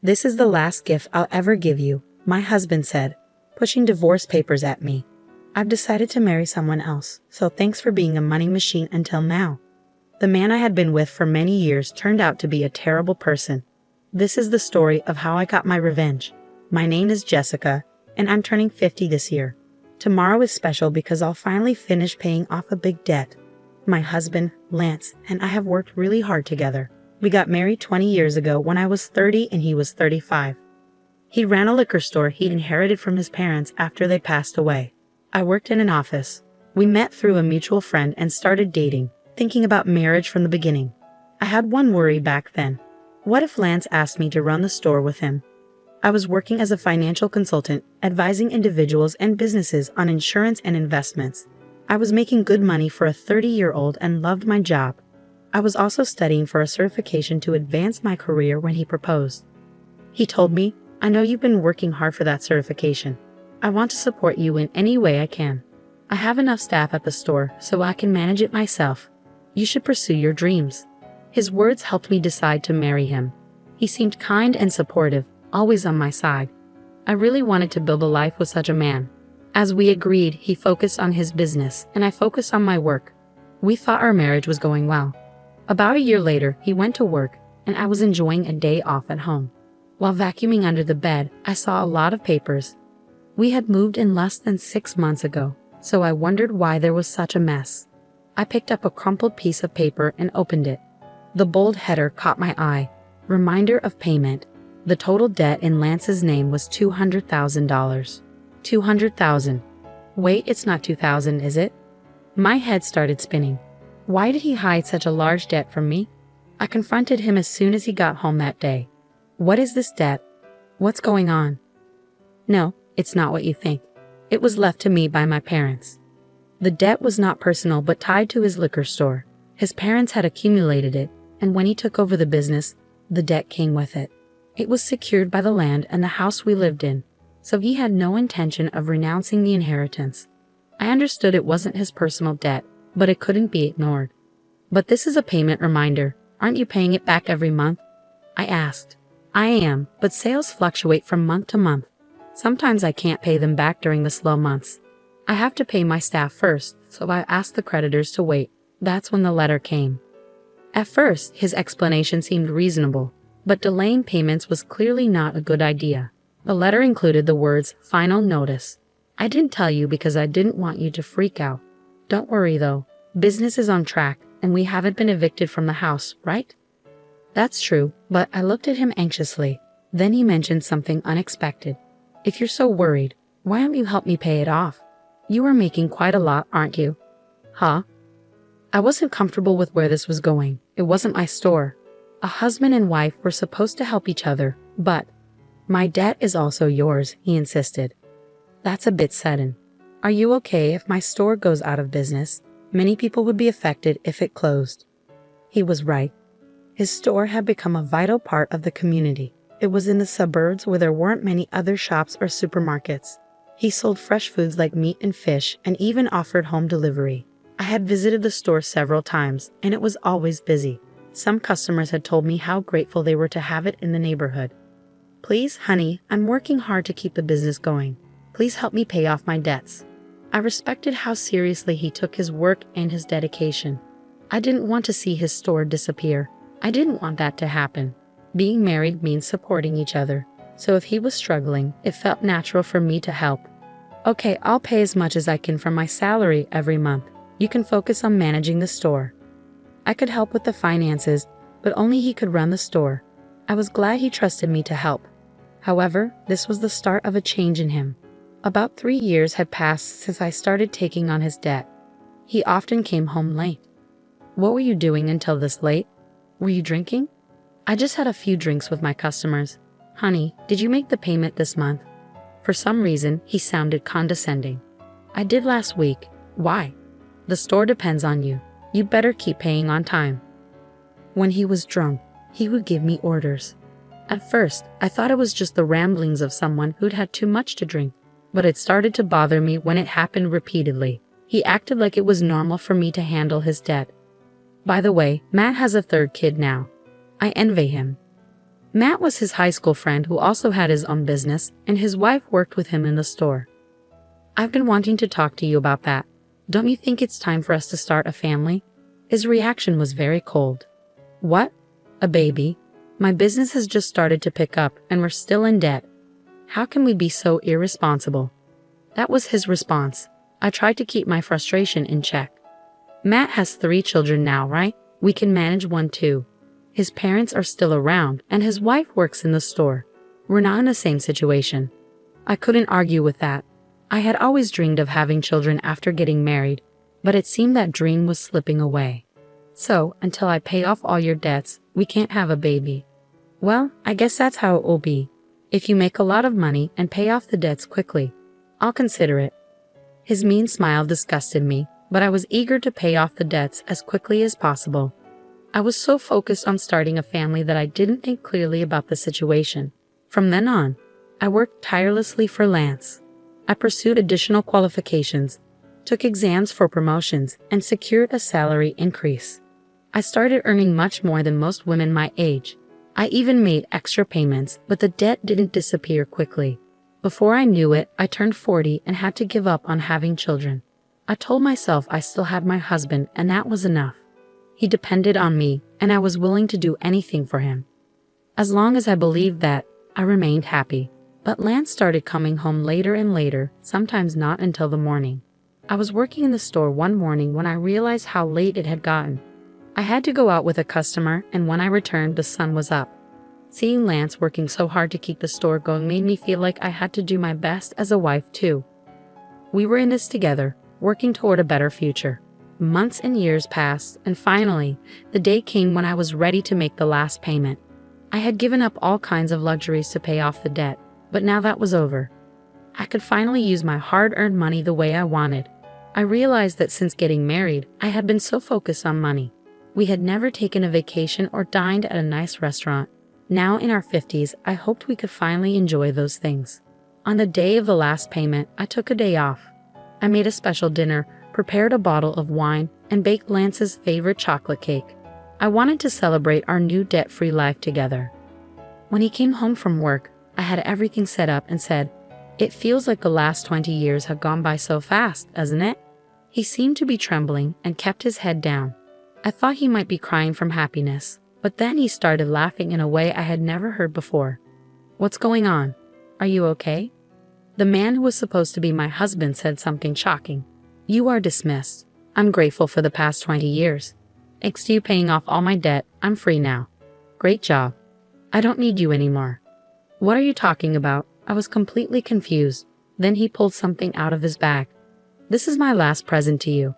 "This is the last gift I'll ever give you," my husband said, pushing divorce papers at me. "I've decided to marry someone else, so thanks for being a money machine until now." The man I had been with for many years turned out to be a terrible person. This is the story of how I got my revenge. My name is Jessica, and I'm turning 50 this year. Tomorrow is special because I'll finally finish paying off a big debt. My husband, Lance, and I have worked really hard together. We got married 20 years ago when I was 30 and he was 35. He ran a liquor store he inherited from his parents after they passed away. I worked in an office. We met through a mutual friend and started dating, thinking about marriage from the beginning. I had one worry back then. What if Lance asked me to run the store with him? I was working as a financial consultant, advising individuals and businesses on insurance and investments. I was making good money for a 30-year-old and loved my job. I was also studying for a certification to advance my career when he proposed. He told me, "I know you've been working hard for that certification. I want to support you in any way I can. I have enough staff at the store so I can manage it myself. You should pursue your dreams." His words helped me decide to marry him. He seemed kind and supportive, always on my side. I really wanted to build a life with such a man. As we agreed, he focused on his business and I focused on my work. We thought our marriage was going well. About a year later, he went to work and I was enjoying a day off at home. While vacuuming under the bed, I saw a lot of papers. We had moved in less than 6 months ago, so I wondered why there was such a mess. I picked up a crumpled piece of paper and opened it. The bold header caught my eye. Reminder of payment. The total debt in Lance's name was $200,000. $200,000. Wait, it's not $2,000, is it? My head started spinning. Why did he hide such a large debt from me? I confronted him as soon as he got home that day. "What is this debt? What's going on?" "No, it's not what you think. It was left to me by my parents." The debt was not personal but tied to his liquor store. His parents had accumulated it, and when he took over the business, the debt came with it. It was secured by the land and the house we lived in, so he had no intention of renouncing the inheritance. I understood it wasn't his personal debt, but it couldn't be ignored. "But this is a payment reminder. Aren't you paying it back every month?" I asked. "I am, but sales fluctuate from month to month. Sometimes I can't pay them back during the slow months. I have to pay my staff first, so I asked the creditors to wait." That's when the letter came. At first, his explanation seemed reasonable, but delaying payments was clearly not a good idea. The letter included the words, "Final notice." "I didn't tell you because I didn't want you to freak out. Don't worry though, business is on track and we haven't been evicted from the house, right?" That's true, but I looked at him anxiously. Then he mentioned something unexpected. "If you're so worried, why don't you help me pay it off? You are making quite a lot, aren't you?" Huh? I wasn't comfortable with where this was going. It wasn't my store. A husband and wife were supposed to help each other, but my debt is also yours, he insisted. That's a bit sudden. Are you okay if my store goes out of business? Many people would be affected if it closed. He was right. His store had become a vital part of the community. It was in the suburbs where there weren't many other shops or supermarkets. He sold fresh foods like meat and fish and even offered home delivery. I had visited the store several times, and it was always busy. Some customers had told me how grateful they were to have it in the neighborhood. "Please, honey, I'm working hard to keep the business going. Please help me pay off my debts." I respected how seriously he took his work and his dedication. I didn't want to see his store disappear. I didn't want that to happen. Being married means supporting each other, so if he was struggling, it felt natural for me to help. "Okay, I'll pay as much as I can from my salary every month. You can focus on managing the store." I could help with the finances, but only he could run the store. I was glad he trusted me to help. However, this was the start of a change in him. About 3 years had passed since I started taking on his debt. He often came home late. "What were you doing until this late? Were you drinking?" "I just had a few drinks with my customers." "Honey, did you make the payment this month?" For some reason, he sounded condescending. "I did last week." "Why?" "The store depends on you. You better keep paying on time." When he was drunk, he would give me orders. At first, I thought it was just the ramblings of someone who'd had too much to drink, but it started to bother me when it happened repeatedly. He acted like it was normal for me to handle his debt. By the way, Matt has a third kid now. I envy him. Matt was his high school friend who also had his own business, and his wife worked with him in the store. I've been wanting to talk to you about that. Don't you think it's time for us to start a family? His reaction was very cold. What? A baby? My business has just started to pick up, and we're still in debt. How can we be so irresponsible? That was his response. I tried to keep my frustration in check. Matt has 3 children now, right? We can manage one too. His parents are still around, and his wife works in the store. We're not in the same situation. I couldn't argue with that. I had always dreamed of having children after getting married, but it seemed that dream was slipping away. So, until I pay off all your debts, we can't have a baby. Well, I guess that's how it will be. If you make a lot of money and pay off the debts quickly, I'll consider it. His mean smile disgusted me, but I was eager to pay off the debts as quickly as possible. I was so focused on starting a family that I didn't think clearly about the situation. From then on, I worked tirelessly for Lance. I pursued additional qualifications, took exams for promotions, and secured a salary increase. I started earning much more than most women my age. I even made extra payments, but the debt didn't disappear quickly. Before I knew it, I turned 40 and had to give up on having children. I told myself I still had my husband, and that was enough. He depended on me, and I was willing to do anything for him. As long as I believed that, I remained happy. But Lance started coming home later and later, sometimes not until the morning. I was working in the store one morning when I realized how late it had gotten. I had to go out with a customer, and when I returned, the sun was up. Seeing Lance working so hard to keep the store going made me feel like I had to do my best as a wife too. We were in this together, working toward a better future. Months and years passed, and finally, the day came when I was ready to make the last payment. I had given up all kinds of luxuries to pay off the debt, but now that was over. I could finally use my hard-earned money the way I wanted. I realized that since getting married, I had been so focused on money. We had never taken a vacation or dined at a nice restaurant. Now in our 50s, I hoped we could finally enjoy those things. On the day of the last payment, I took a day off. I made a special dinner, prepared a bottle of wine, and baked Lance's favorite chocolate cake. I wanted to celebrate our new debt-free life together. When he came home from work, I had everything set up and said, "It feels like the last 20 years have gone by so fast, doesn't it?" He seemed to be trembling and kept his head down. I thought he might be crying from happiness, but then he started laughing in a way I had never heard before. "What's going on? Are you okay?" The man who was supposed to be my husband said something shocking. "You are dismissed. I'm grateful for the past 20 years. Thanks to you paying off all my debt, I'm free now. Great job. I don't need you anymore." "What are you talking about?" I was completely confused. Then he pulled something out of his bag. "This is my last present to you."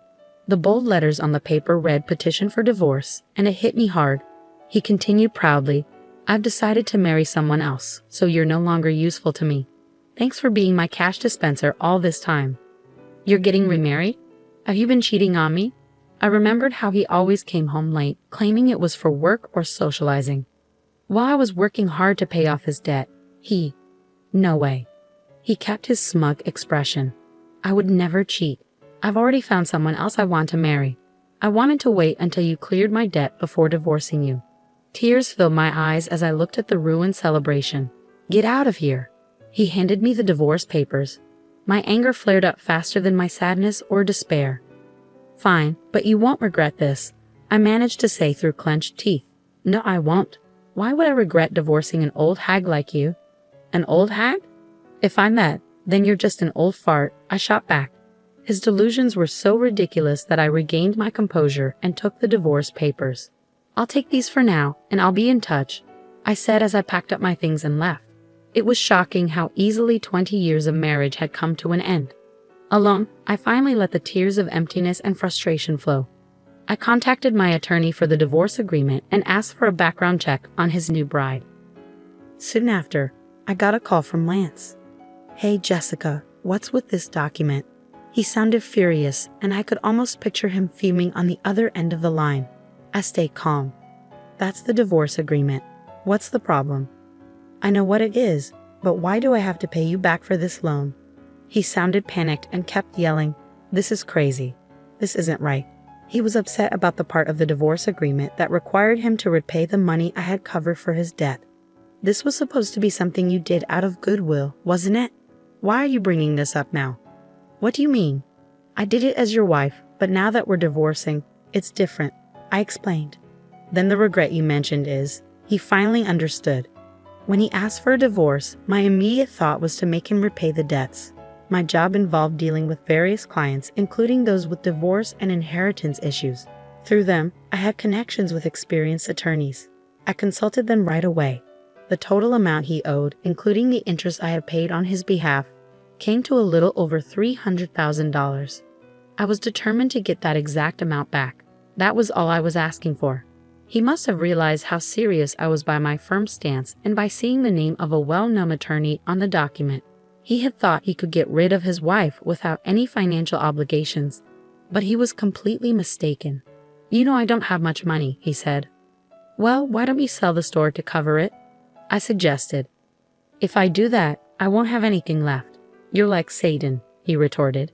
The bold letters on the paper read "Petition for Divorce," and it hit me hard. He continued proudly, "I've decided to marry someone else, so you're no longer useful to me. Thanks for being my cash dispenser all this time." "You're getting remarried? Have you been cheating on me?" I remembered how he always came home late, claiming it was for work or socializing. While I was working hard to pay off his debt, no way. He kept his smug expression. "I would never cheat. I've already found someone else I want to marry. I wanted to wait until you cleared my debt before divorcing you." Tears filled my eyes as I looked at the ruined celebration. "Get out of here." He handed me the divorce papers. My anger flared up faster than my sadness or despair. "Fine, but you won't regret this," I managed to say through clenched teeth. "No, I won't. Why would I regret divorcing an old hag like you?" "An old hag? If I'm that, then you're just an old fart," I shot back. His delusions were so ridiculous that I regained my composure and took the divorce papers. "I'll take these for now, and I'll be in touch," I said as I packed up my things and left. It was shocking how easily 20 years of marriage had come to an end. Alone, I finally let the tears of emptiness and frustration flow. I contacted my attorney for the divorce agreement and asked for a background check on his new bride. Soon after, I got a call from Lance. "Hey Jessica, what's with this document?" He sounded furious, and I could almost picture him fuming on the other end of the line. I stayed calm. "That's the divorce agreement. What's the problem?" "I know what it is, but why do I have to pay you back for this loan?" He sounded panicked and kept yelling, "This is crazy. This isn't right." He was upset about the part of the divorce agreement that required him to repay the money I had covered for his debt. This was supposed to be something you did out of goodwill, wasn't it? Why are you bringing this up now? What do you mean? I did it as your wife, but now that we're divorcing, it's different, I explained. Then the regret you mentioned is, he finally understood. When he asked for a divorce, my immediate thought was to make him repay the debts. My job involved dealing with various clients, including those with divorce and inheritance issues. Through them, I had connections with experienced attorneys. I consulted them right away. The total amount he owed, including the interest I had paid on his behalf, came to a little over $300,000. I was determined to get that exact amount back. That was all I was asking for. He must have realized how serious I was by my firm stance and by seeing the name of a well-known attorney on the document. He had thought he could get rid of his wife without any financial obligations, but he was completely mistaken. You know I don't have much money, he said. Well, why don't we sell the store to cover it? I suggested. If I do that, I won't have anything left. You're like Satan, he retorted.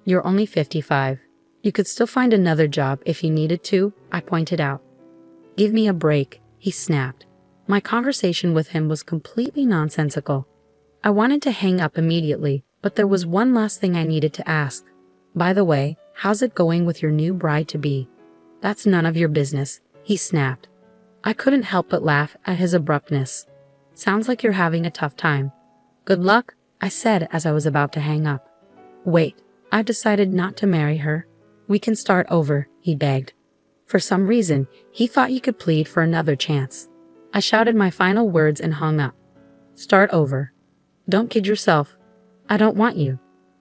You're only 55. You could still find another job if you needed to, I pointed out. Give me a break, he snapped. My conversation with him was completely nonsensical. I wanted to hang up immediately, but there was one last thing I needed to ask. By the way, how's it going with your new bride-to-be? That's none of your business, he snapped. I couldn't help but laugh at his abruptness. Sounds like you're having a tough time. Good luck, I said as I was about to hang up. Wait, I've decided not to marry her. We can start over, he begged. For some reason, he thought he could plead for another chance. I shouted my final words and hung up. Start over. Don't kid yourself. I don't want you.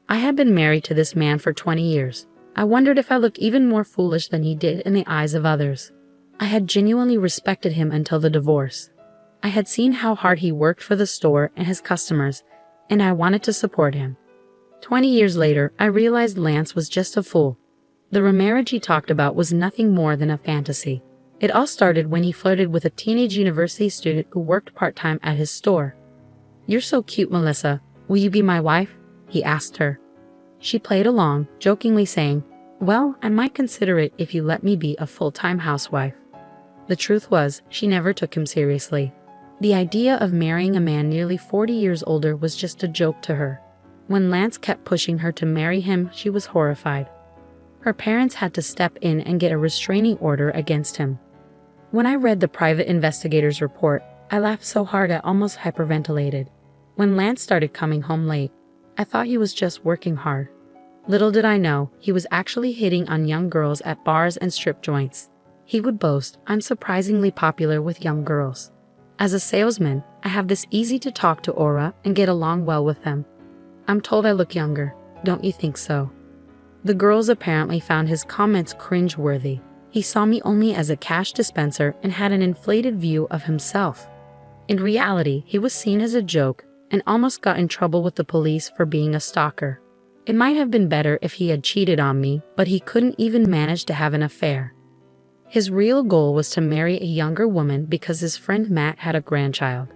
I had been married to this man for 20 years. I wondered if I looked even more foolish than he did in the eyes of others. I had genuinely respected him until the divorce. I had seen how hard he worked for the store and his customers, and I wanted to support him. 20 years later, I realized Lance was just a fool. The remarriage he talked about was nothing more than a fantasy. It all started when he flirted with a teenage university student who worked part-time at his store. You're so cute, Melissa. Will you be my wife? He asked her. She played along, jokingly saying, well, I might consider it if you let me be a full-time housewife. The truth was, she never took him seriously. The idea of marrying a man nearly 40 years older was just a joke to her. When Lance kept pushing her to marry him, she was horrified. Her parents had to step in and get a restraining order against him. When I read the private investigator's report, I laughed so hard I almost hyperventilated. When Lance started coming home late, I thought he was just working hard. Little did I know, he was actually hitting on young girls at bars and strip joints. He would boast, I'm surprisingly popular with young girls. As a salesman, I have this easy-to-talk-to aura and get along well with them. I'm told I look younger. Don't you think so? The girls apparently found his comments cringe-worthy. He saw me only as a cash dispenser and had an inflated view of himself. In reality, he was seen as a joke and almost got in trouble with the police for being a stalker. It might have been better if he had cheated on me, but he couldn't even manage to have an affair. His real goal was to marry a younger woman because his friend Matt had a grandchild.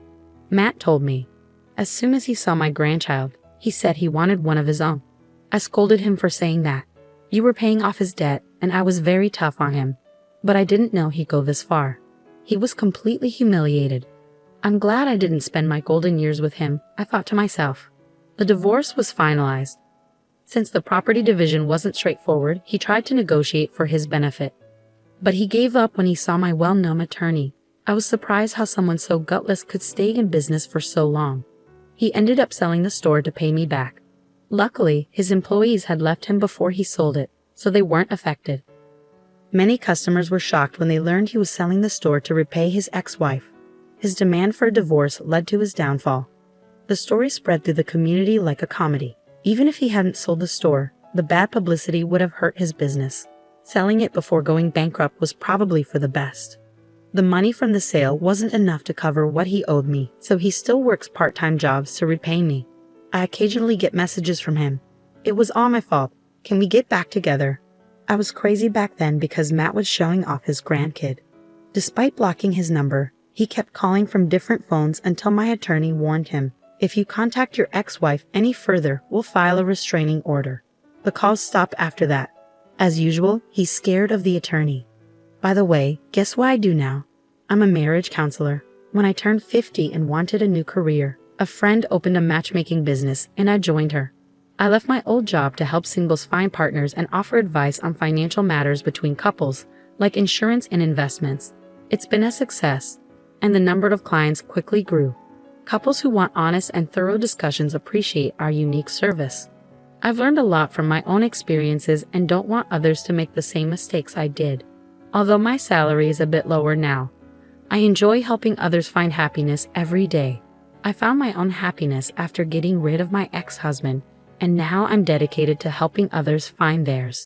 Matt told me. As soon as he saw my grandchild, he said he wanted one of his own. I scolded him for saying that. You were paying off his debt, and I was very tough on him. But I didn't know he'd go this far. He was completely humiliated. I'm glad I didn't spend my golden years with him, I thought to myself. The divorce was finalized. Since the property division wasn't straightforward, he tried to negotiate for his benefit. But he gave up when he saw my well-known attorney. I was surprised how someone so gutless could stay in business for so long. He ended up selling the store to pay me back. Luckily, his employees had left him before he sold it, so they weren't affected. Many customers were shocked when they learned he was selling the store to repay his ex-wife. His demand for a divorce led to his downfall. The story spread through the community like a comedy. Even if he hadn't sold the store, the bad publicity would have hurt his business. Selling it before going bankrupt was probably for the best. The money from the sale wasn't enough to cover what he owed me, so he still works part-time jobs to repay me. I occasionally get messages from him. It was all my fault. Can we get back together? I was crazy back then because Matt was showing off his grandkid. Despite blocking his number, he kept calling from different phones until my attorney warned him, if you contact your ex-wife any further, we'll file a restraining order. The calls stopped after that. As usual, he's scared of the attorney. By the way, guess what I do now? I'm a marriage counselor. When I turned 50 and wanted a new career, a friend opened a matchmaking business and I joined her. I left my old job to help singles find partners and offer advice on financial matters between couples, like insurance and investments. It's been a success, and the number of clients quickly grew. Couples who want honest and thorough discussions appreciate our unique service. I've learned a lot from my own experiences and don't want others to make the same mistakes I did. Although my salary is a bit lower now, I enjoy helping others find happiness every day. I found my own happiness after getting rid of my ex-husband, and now I'm dedicated to helping others find theirs.